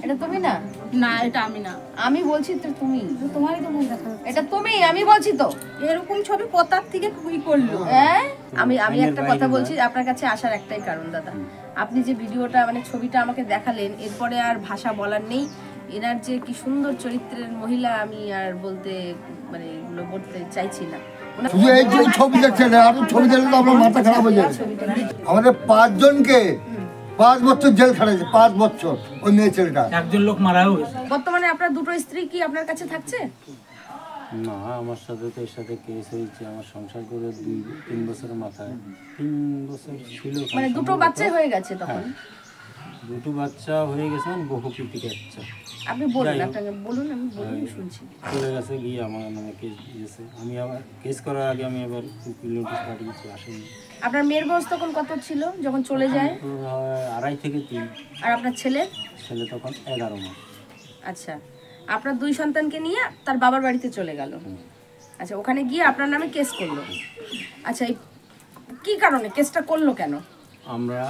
এটা তুমি না? না এটা আমি না। আমি বলছি তো তুমি। তোমারই তো মুখ দেখা যাচ্ছে। এটা তুমি, আমি বলছি তো। এরকম ছবি কোথা থেকে কি করলো? হ্যাঁ, আমি একটা কথা বলছি, আপনার কাছে আসার একটাই কারণ দাদা, আপনি যে ভিডিওটা মানে ছবিটা আমাকে দেখালেন, এরপরে আর ভাষা বলার নেই। এনার যে কি সুন্দর চরিত্রের মহিলা, আমি আর বলতে মানে এগুলো বলতে চাইছি না। শুধু এই যে ছবি দেখছেন, আরো ছবি দেখলে তো আপনার মাথা খারাপ হয়ে যাবে। আমাদের 5 জনকে 5 বছর জেল খাটাইছে, 5 বছর ওই মেয়ে ছেলেটা। একজন লোক মারাও গেছে। বর্তমানে আপনার দুটো স্ত্রী কি আপনার কাছে থাকছে? না, আমার সাথে তো এর সাথে কেস হয়েছে। আমার সংসার করে 2-3 বছরের মাথায় 3 বছর ছিল, মানে দুটো বাচ্চা হয়ে গেছে তখন? দুটো বাচ্চা হয়ে গেছে, বহু প্রীতি বাচ্চা। আপনি বলুন, আপনাকে বলুন, আমি বলুন শুনছি। চলে গেছে গিয়ে আমার নামে কেস দিয়েছে। আমি আবার কেস করার আগে আমি আবার উকিল নোটিশ পাঠিয়েছি, আসেনি। আপনার মেয়ের বয়স তখন কত ছিল যখন চলে যায়? 2.5 থেকে 3। আর আপনার ছেলে? ছেলে তখন 11 মাস। আচ্ছা, আপনার 2 সন্তানকে নিয়ে তার বাবার বাড়িতে চলে গেল। আচ্ছা, ওখানে গিয়ে আপনার নামে কেস করলো। আচ্ছা, এই কি কারণে কেসটা করলো কেন? আমরা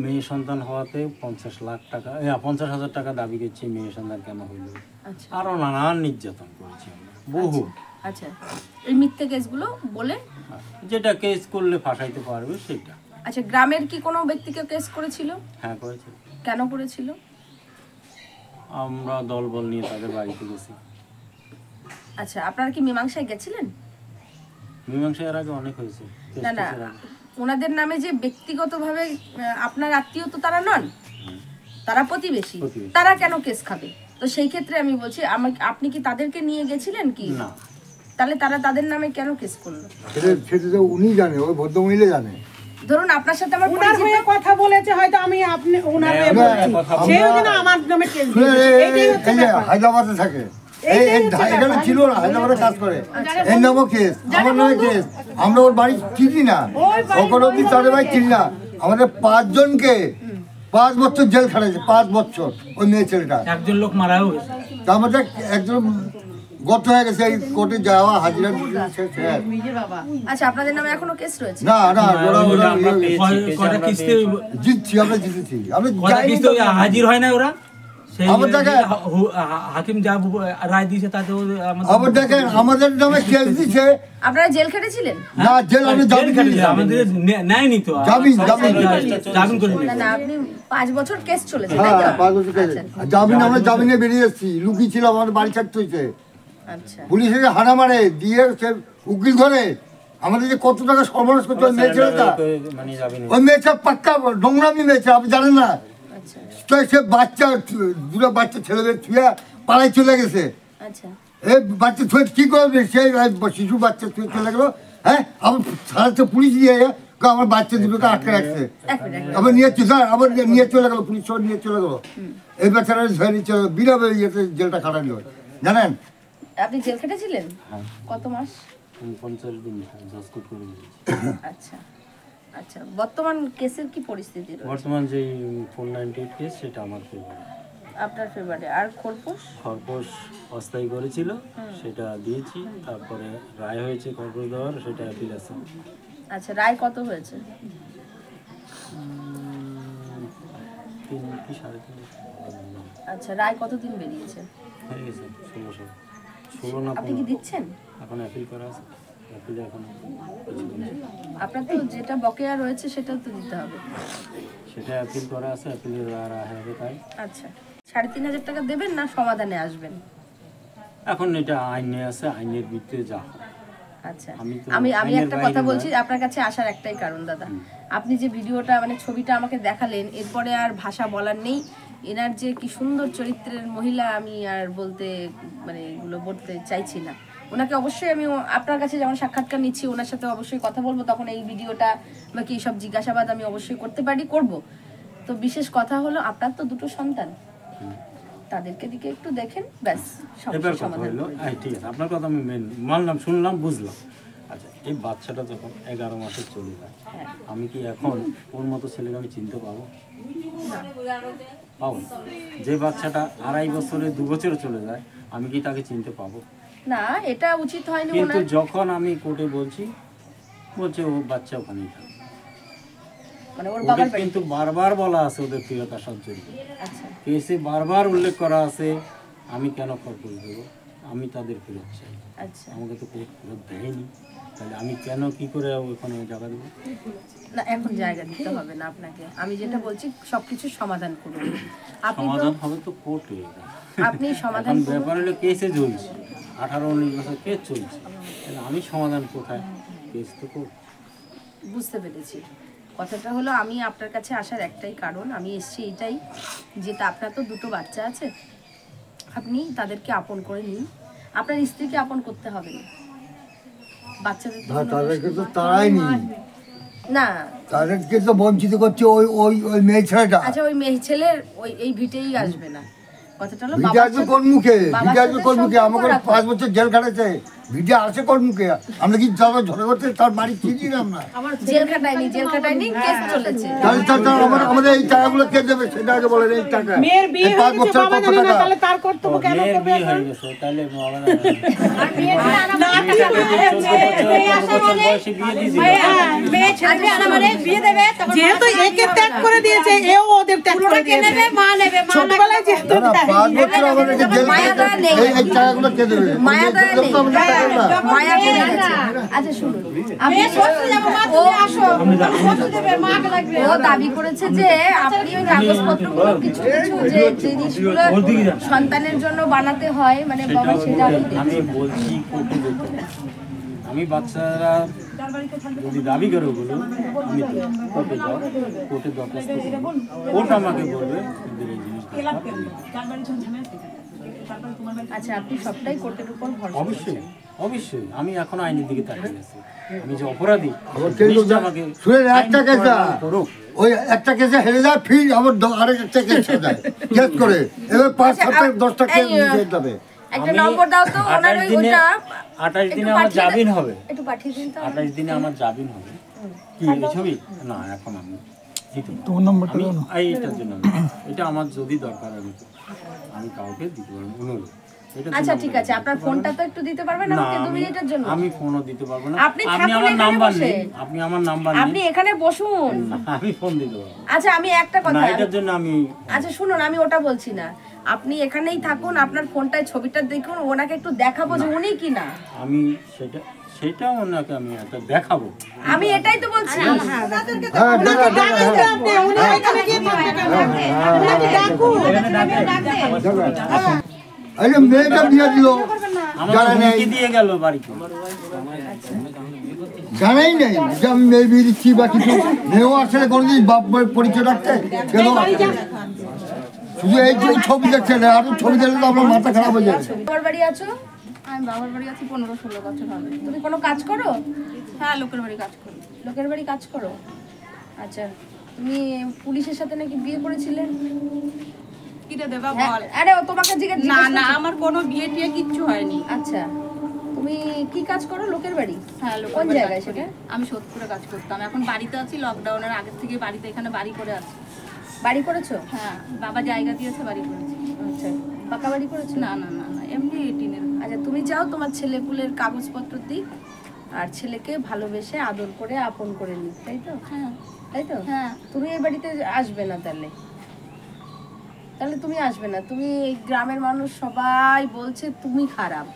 মেয়ে সন্তান হওয়াতে 50,000 টাকা দাবি করছি। মেয়ে সন্তান কেন হইল, আচ্ছা আরো নানান নির্যাতন করেছি আমরা, বহু। আচ্ছা, এই মিথ্যে কেসগুলো বলে যেটা কেস করলে ফাঁসাইতে পারবে সেটা। আচ্ছা, গ্রামের কি কোনো ব্যক্তিকে কেস করেছিল? হ্যাঁ, করেছে। কেন করেছিল? আমরা দলবল নিয়ে তাদের বাড়িতে গেছি। আচ্ছা, আপনারা কি মীমাংসায় গেছিলেন? মীমাংসা এর আগে অনেক হয়েছে। না না, ওনাদের নামে যে ব্যক্তিগতভাবে আপনার আত্মীয় তো তারা নন, তারা প্রতিবেশী, তারা কেন কেস খাবে? তো সেই ক্ষেত্রে আমি বলছি, আপনি কি তাদেরকে নিয়ে গেছিলেন কি? না। তাহলে তারা তাদের নামে কেন কেস করলো? সেটা তো উনি জানে, ওই ভদ্রমহিলা জানে। ধরুন আপনার সাথে আমার ওনার হয়ে কথা বলেছে, হয়তো আমি আপনি ওনার হয়ে বলছি, সেই জন্য আমার নামে কেস দিয়েছে। এইটাই হচ্ছে ব্যাপার। হায়দ্রাবাদে থাকে, এখানে ছিল না, হায়দ্রাবাদে কাজ করে। এর নামও কেস, আমার নামে কেস। আমরা ওর বাড়ি চিনি না, ওখানে অব্দি তাদের বাড়ি চিনি না। আমাদের 5 জনকে 5 বছর জেল খাটাইছে, 5 বছর ওই মেয়ে ছেলেটা। একজন লোক মারাও গেছে। তার মধ্যে একজন গত হয়ে গেছে, এই কোর্টে যাওয়া হাজিরা দিতে। আচ্ছা, আপনাদের নামে এখনো কেস রয়েছে? না না, কয়টা কিস্তি জিতছি, আমরা জিতেছি। আমরা কয়টা কিস্তি হাজির হয় না ওরা? সেই আবার দেখেন, হাকিম যা রায় দিয়েছে তাতে আবার দেখেন আমাদের নামে কেস দিচ্ছে। আপনারা জেল খেটেছিলেন? না, জেল আমি জামিন খেটেছি। আমাদের নেয়নি তো, জামিন করে না না, আপনি 5 বছর কেস চলেছে, তাই হ্যাঁ, তো? 5 বছর কেস। জামিন, আমরা জামিনে বেরিয়ে এসেছি। লুকিয়ে ছিল, আমাদের বাড়ি ছাড়তে হয়েছে। আচ্ছা, পুলিশের হানা মারে দিয়ে সে উকিল ধরে আমাদের যে কত টাকা সর্বনাশ করতে ওই মেয়ে ছেলেটা। মানে যাবেন ওই মেয়েটা পাক্কা নোংরামি মেয়েছে, আপনি জানেন না? আচ্ছা, তো সে বাচ্চা, দুটো বাচ্চা ছেলেদের ছুঁয়ে পাড়ায় চলে গেছে। আচ্ছা, এই বাচ্চা ছুঁয়ে কি করবে? সেই শিশু বাচ্চা ছুঁয়ে চলে গেলো। হ্যাঁ, আবার সারাতে পুলিশ দিয়ে আমার বাচ্চা দুটোকে আটকে রাখছে। আবার নিয়ে স্যার আবার নিয়ে চলে গেলো, পুলিশ সব নিয়ে চলে গেলো। এই বাচ্চারা ধরে নিয়ে চলে গেলো, বিনা ইয়েতে জেলটা খাটালো, জানেন? আপনি জেল খেটেছিলেন কত মাস? 50 দিন জজকোর্ট করে দিয়েছি। আচ্ছা আচ্ছা, বর্তমান কেসের কি পরিস্থিতি রয়েছে? বর্তমান যে 498 কেস, সেটা আমার ফেভারে, আপনার ফেভারে। আর খরপোশ অস্থায়ী করেছিল, সেটা দিয়েছি। তারপরে রায় হয়েছে খরপোশ দেওয়ার, সেটা অ্যাপিল আছে। আচ্ছা, রায় কত হয়েছে? 3 কি 3.5। আচ্ছা, রায় কতদিন বেরিয়েছে? হয়ে গেছে 16 না আপনি কি 15। দিচ্ছেন? এখন অ্যাপিল করা আছে, অ্যাপিলে এখন আপনার তো যেটা বকেয়া রয়েছে সেটাও তো দিতে হবে। সেটা অ্যাপিল করা আছে, অ্যাপিলের রায় হবে তাই। আচ্ছা, 3,500 টাকা দেবেন না সমাধানে আসবেন? এখন এটা আইনে আছে, আইনের ভিত্তিতে যা হয়। আচ্ছা, আমি আমি একটা কথা বলছি, আপনার কাছে আসার একটাই কারণ দাদা, আপনি যে ভিডিওটা মানে ছবিটা আমাকে দেখালেন, এরপরে আর ভাষা বলার নেই। এনার যে কি সুন্দর চরিত্রের মহিলা, আমি আর বলতে মানে এগুলো বলতে চাইছি না। ওনাকে অবশ্যই আমি আপনার কাছে যেমন সাক্ষাৎকার নিচ্ছি, ওনার সাথে অবশ্যই কথা বলবো, তখন এই ভিডিওটা বা কি সব জিজ্ঞাসাবাদ আমি অবশ্যই করতে পারি, করব। তো বিশেষ কথা হলো, আপনার তো দুটো সন্তান, তাদেরকে দিকে একটু দেখেন, ব্যাস এবার সমস্যা কথা সমাধান হলো। করবেন। ঠিক আছে, আপনার কথা আমি মানলাম, শুনলাম, বুঝলাম। আচ্ছা, এই বাচ্চাটা যখন 11 মাসে চলে যায়, আমি কি এখন ওর মতো ছেলেকে আমি চিনতে পাবো? পাবো। যে বাচ্চাটা 2.5 বছরে 2 বছরে চলে যায়, আমি কি তাকে চিনতে পাবো? না, এটা উচিত হয়নি। কিন্তু যখন আমি কোর্টে বলছে ও বাচ্চা ওখানেই থাকে। মানে ওর ওদের বাবার বাড়ি। কিন্তু বারবার বলা আছে ওদের ফেরত আসার জন্য। আচ্ছা কেসে বারবার উল্লেখ করা আছে আমি কেন খরচ দেবো, আমি তাদের ফেরত চাই। আচ্ছা আমাকে তো কোর্ট ফেরত দেয়নি, তাহলে আমি কেন কি করে ওখানে জায়গা দেবো? না এখন জায়গা দিতে হবে না আপনাকে, আমি যেটা বলছি সবকিছু সমাধান করুন। আপনি তো সমাধান হবে তো কোর্টে। আপনি সমাধান এখন করুন। ব্যাপার হলো কেসে চলছে, 18-19 বছর কেস চলছে, তাহলে আমি সমাধান কোথায়? কেস তো কোর্ট। বুঝতে পেরেছি। কথাটা হলো আমি আপনার কাছে আসার একটাই কারণ, আমি এসেছি এইটাই যে তা আপনার তো দুটো বাচ্চা আছে, আপনি তাদেরকে আপন করে নিন। আপনার স্ত্রীকে আপন করতে হবে না, বাচ্চাদের তো কোনো তাদেরকে তো তারাই নি, না। তাদেরকে তো বঞ্চিত করছে ওই ওই ওই মেয়ে ছেলেটা। আচ্ছা ওই মেয়ে ছেলের ওই এই ভিটেই আসবে না। কথাটা হলো ভিডিও আসবে কোন মুখে? ভিডিও আসবে কোন মুখে? আমাকে সম্পর্ক 5 বছর জেল খাটাচ্ছে, ভিডিও আসে কোন মুখে? আমরা কি যাবো ঝড়ে করতে তার বাড়ি চিনিলাম না? জেল খাটায়নি, কেস চলেছে। তাহলে আমাদের এই টাকাগুলো কে দেবে সেটা আগে বলেন। এই টাকা মেয়ের বিয়ে এই হয়ে 5 গেছে, বছর বাবা কত জানে না, টাকা? তাহলে তার কর্তব্য কেন মেয়ের করবে? বিয়ে হয়ে গেছে, তাহলে বাবা না যেহেতু একে ত্যাগ করে দিয়েছে, এও ওদের ত্যাগ করে দিয়েছে। ছোটবেলায় যেহেতু না, 5 বছর আমাদেরকে জেল খাটাচ্ছে, এই টাকাগুলো কে দেবে? মায়া দয়া নেই, মায়া চলে গেছে। আচ্ছা শুনুন, ও দাবি করেছে যে আপনি ওই কাগজপত্রগুলো কিছু কিছু যে জিনিসগুলো সন্তানের জন্য বানাতে হয়, মানে বাবা সেটা আপনি আমি বলছি কোর্টে যেতে হবে। আমি বাচ্চারা যদি দাবি করে বলো আমি কোর্টে যাও, কোর্টে দরখাস্ত করবো, কোর্ট আমাকে বলবে এদের এই জিনিসটা। আচ্ছা আপনি সবটাই কোর্টের উপর ভরসা অবশ্যই করছেন। অবশ্যই আমি এখন আইনের দিকে তাকিয়ে আছি। আমি যে অপরাধী আবার কেউ জিনিসটা আমাকে শুনেন, একটা আইন কেস প্রমাণ করুক। ওই একটা কেসে হেরে যায়, ফির আবার আরেকটা কেস যায় কেস করে, এবার 5-7-10টা কেস নিয়ে যাবে। একটা আমি নম্বর দাও তো ওনার 28 ওই দিনে ওটা 28 একটু দিনে আমার পাঠিয়ে জামিন দাও। হবে। একটু পাঠিয়ে দিন তো 28 দিনে আমার জামিন হবে। কি এই ছবি? না এখন আমি দিতে পারবো না। তোমার নম্বরটা আমি দাও না। এইটার জন্য না। এটা আমার যদি দরকার আমি কাউকে দিতে পারবো অনুরোধ। এটার আচ্ছা জন্য ঠিক আমি আছে, আপনার দিতে ফোনটা পারবো তো একটু দিতে পারবেন না। আমাকে 2 আমি- মিনিটের জন্য? আমি ফোনও দিতে পারবো না। আপনি আপনি থাকুন আমার এখানে নাম্বার বসে। নেই, আপনি আমার নাম্বার আপনি নেই। এখানে বসুন। আমি ফোন দিতে পারবো না। আচ্ছা আমি একটা না, কথা, এটার জন্য আমি আচ্ছা শুনুন আমি ওটা বলছি না, আপনি এখানেই থাকুন, আপনার ফোনটায় ছবিটা দেখুন, ওনাকে একটু দেখাবো যে উনি কি না। আমি সেটা ওনাকে আমি একটা দেখাবো। আমি এটাই তো বলছি। হ্যাঁ, ডাকেন তো আপনি, উনি ওইখানে গিয়ে থাকবে কেন? উনাকে ডাকুন। এই যে মেয়েটা বিয়ে দিল, আমার জানা নেই, হুমকি দিয়ে গেল বাড়িতে। জানাই নেই যে আমি মেয়ে বিয়ে দিচ্ছি বা কিছু। মেয়েও আসলে কোনোদিন বাপ মায়ের পরিচয় রাখতে কেন? শুধু এই যে ছবি দেখছে না, আরো ছবি দেখলে তো আপনার মাথা খারাপ হয়ে যাবে। বাবার বাড়ি আছো? আমি বাবার বাড়ি আছি 15-16 বছর হবে। তুমি কোনো কাজ করো? হ্যাঁ, লোকের বাড়ি কাজ করি। লোকের বাড়ি কাজ করো? আচ্ছা তুমি পুলিশের সাথে নাকি বিয়ে করেছিলে? কিরে দেবা হ্যাঁ, বল। আরে ও তোমাকে জিজ্ঞেস না না, আমার কোনো বিয়ে টিয়ে কিচ্ছু হয়নি। আচ্ছা তুমি কি কাজ করো লোকের বাড়ি? হ্যাঁ, লোকের কোন বাড়ি জায়গায় কাজ করি। সেটা? আমি সোদপুরে কাজ করতাম, এখন বাড়িতে আছি। লকডাউনের আগের থেকে বাড়িতে, এখানে বাড়ি করে আছি। বাড়ি করেছো? হ্যাঁ, বাবা জায়গা দিয়েছে, বাড়ি করেছি। আচ্ছা পাকা বাড়ি করেছো? না না না না, এমনি টিনের। আচ্ছা তুমি যাও, তোমার ছেলেপুলের কাগজপত্র দিক, আর ছেলেকে ভালোবেসে আদর করে আপন করে নিক, তাই তো? হ্যাঁ তাই তো? হ্যাঁ। তুমি এই বাড়িতে আসবে না তাহলে? তাহলে তুমি আসবে না? তুমি এই গ্রামের মানুষ সবাই বলছে তুমি খারাপ।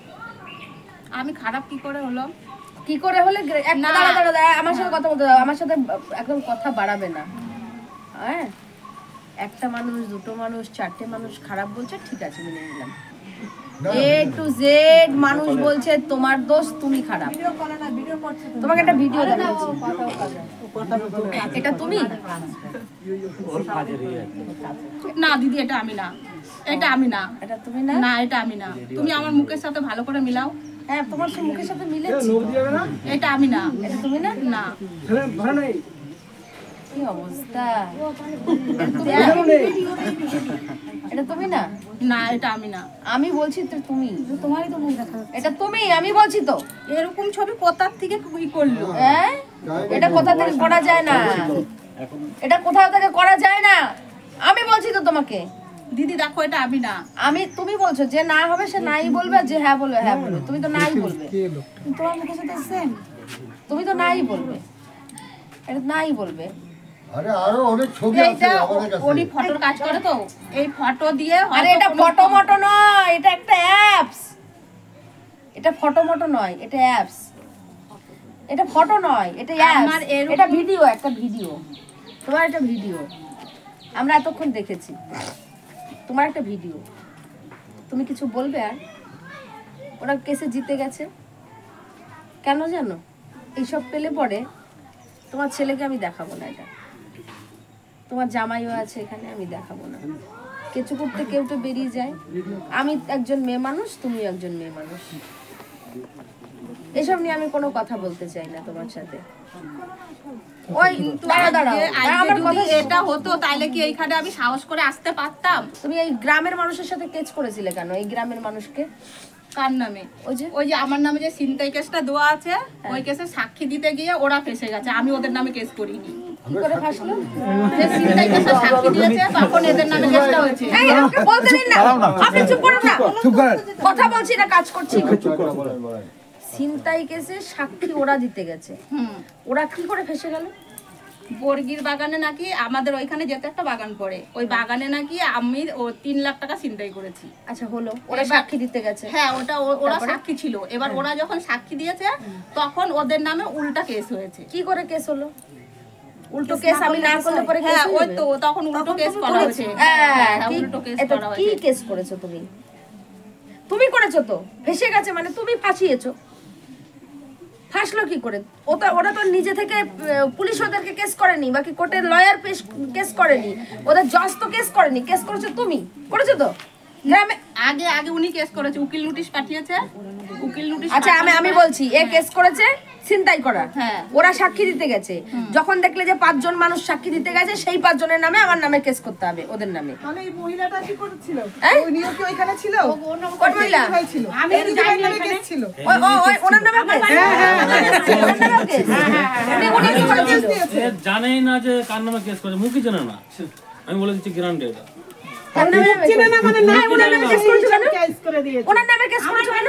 আমি খারাপ কি করে হলো? কি করে হলে? না। দাঁড়া দাঁড়া দাঁড়া, আমার সাথে কথা বলতে দাও, আমার সাথে একদম কথা বাড়াবে না। হ্যাঁ, একটা মানুষ, দুটো মানুষ, 4টে মানুষ খারাপ বলছে, ঠিক আছে মেনে নিলাম। A to Z মানুষ বলছে তোমার দোষ, তুমি খারাপ। তোমাকে একটা ভিডিও দেখাচ্ছি, এটা তুমি? না দিদি, এটা আমি না, এটা আমি না, এটা তুমি না? না এটা আমি না। তুমি আমার মুখের সাথে ভালো করে মিলাও। হ্যাঁ তোমার সে মুখের সাথে মিলেছে। এটা আমি না, এটা তুমি না? না। কি অবস্থা! এটা তুমি না? না এটা আমি না। আমি বলছি তো তুমি, তোমারই তো মুখ দেখা যাচ্ছে। এটা তুমি, আমি বলছি তো। এরকম ছবি কোথার থেকে কি করলো? হ্যাঁ, এটা কোথা থেকে করা যায় না, এটা কোথাও থেকে করা যায় না, আমি বলছি তো তোমাকে। দিদি দেখো, এটা আমি না। আমি, তুমি বলছো যে না হবে সে নাই বলবে, আর যে হ্যাঁ বলবে হ্যাঁ বলবে। তুমি তো নাই বলবে, তোমার মুখের সাথে সেম, তুমি তো নাই বলবে, এটা নাই বলবে। আরে আরো অনেক ছবি আছে এইটা আমাদের কাছে। উনি ফটোর কাজ করে তো, এই ফটো দিয়ে আরে এটা ফটো মটো নয়, এটা একটা অ্যাপস। এটা ফটো মটো নয়, এটা অ্যাপস। এটা ফটো নয়, এটা আমার অ্যাপস। এরকম- এটা ভিডিও, একটা ভিডিও। তোমার একটা ভিডিও আমরা এতক্ষণ দেখেছি। তোমার একটা ভিডিও। তুমি কিছু বলবে আর? ওরা কেসে জিতে গেছে কেন জানো? এইসব পেলে পরে তোমার ছেলেকে আমি দেখাবো না, এটা তোমার জামাইও আছে এখানে, আমি দেখাবো না। কেঁচু করতে কেউ তো বেরিয়ে যায়। আমি একজন মেয়ে মানুষ, তুমি একজন মেয়ে মানুষ। এসব নিয়ে আমি কোনো কথা বলতে চাই না তোমার সাথে। ওই দাঁড়াও দাঁড়াও, আমার কথা এটা হতো তাইলে কি এইখানে আমি সাহস করে আসতে পারতাম? তুমি এই গ্রামের মানুষের সাথে কেস করেছিলে কেন? এই গ্রামের মানুষকে কার নামে? ওই যে ওই যে আমার নামে যে ছিনতাই কেসটা দেওয়া আছে, ওই কেসে সাক্ষী দিতে গিয়ে ওরা ফেসে গেছে, আমি ওদের নামে কেস করিনি। কি করে ফাঁসলো? যে ছিনতাই কেসে সাক্ষী দিয়েছে তখন এদের নামে কেসটা হয়েছে। এই আমাকে বলতে দিন না, আপনি চুপ করুন না। চুপ করেন। কথা বলছি না, কাজ করছি। ছিনতাই কেসে সাক্ষী ওরা দিতে গেছে, ওরা কি করে ফেসে গেল? বর্গির বাগানে নাকি আমাদের ওইখানে যেতে একটা বাগান পড়ে, ওই বাগানে নাকি আমি 3 লাখ টাকা ছিনতাই করেছি। আচ্ছা হলো, ওরা সাক্ষী দিতে গেছে। হ্যাঁ ওটা ওরা সাক্ষী ছিল। এবার ওরা যখন সাক্ষী দিয়েছে তখন ওদের নামে উল্টা কেস হয়েছে। কি করে কেস হলো? উল্টো কেস আমি না করলে পরে কেস হ্যাঁ ওই হবে? তো তখন উল্টো কেস করা হয়েছে। হ্যাঁ, হ্যাঁ, কি- উল্টো কেস এটা করা কি হয়েছে। কেস করেছো তুমি? তুমি করেছো তো, ফেসে গেছে মানে তুমি ফাঁসিয়েছো। ফাঁসলো কি করে? ওরা তো নিজে থেকে পুলিশ ওদেরকে কেস করেনি, বাকি কোর্টের লয়ার কেস করেনি, ওদের জজ তো কেস করেনি, কেস করেছো তুমি। করেছো তো গ্রামে? আগে আগে উনি কেস করেছে, উকিল নোটিশ পাঠিয়েছে, উকিল নোটিশ। আচ্ছা আমি বলছি, এ কেস করেছে ছিনতাই করা। হ্যাঁ। ওরা সাক্ষী দিতে গেছে, যখন দেখলে যে 5 জন মানুষ সাক্ষী দিতে গেছে, সেই 5 জনের নামে আমার নামে কেস করতে হবে, ওদের নামে। তাহলে এই মহিলাটা কি করেছিল? এই? উনিও কি ওইখানে ছিল? কোন মহিলা? হয়েছিল। আমি এই দিদির নামে কেস ছিল। ওই ওনার নামে কেস? ওনার নামে কেস? উনি কি করেছিল? জানেই না যে কার নামে কেস করে, মুখই জানে না। আমি বলে দিচ্ছি গ্রান্টে এটা। ওনার নামে চিনে না মানে না, ওনার নামে কেস করেছিল কেন? কেস করে দিয়েছে। ওনার নামে কেস করেছিল কেন?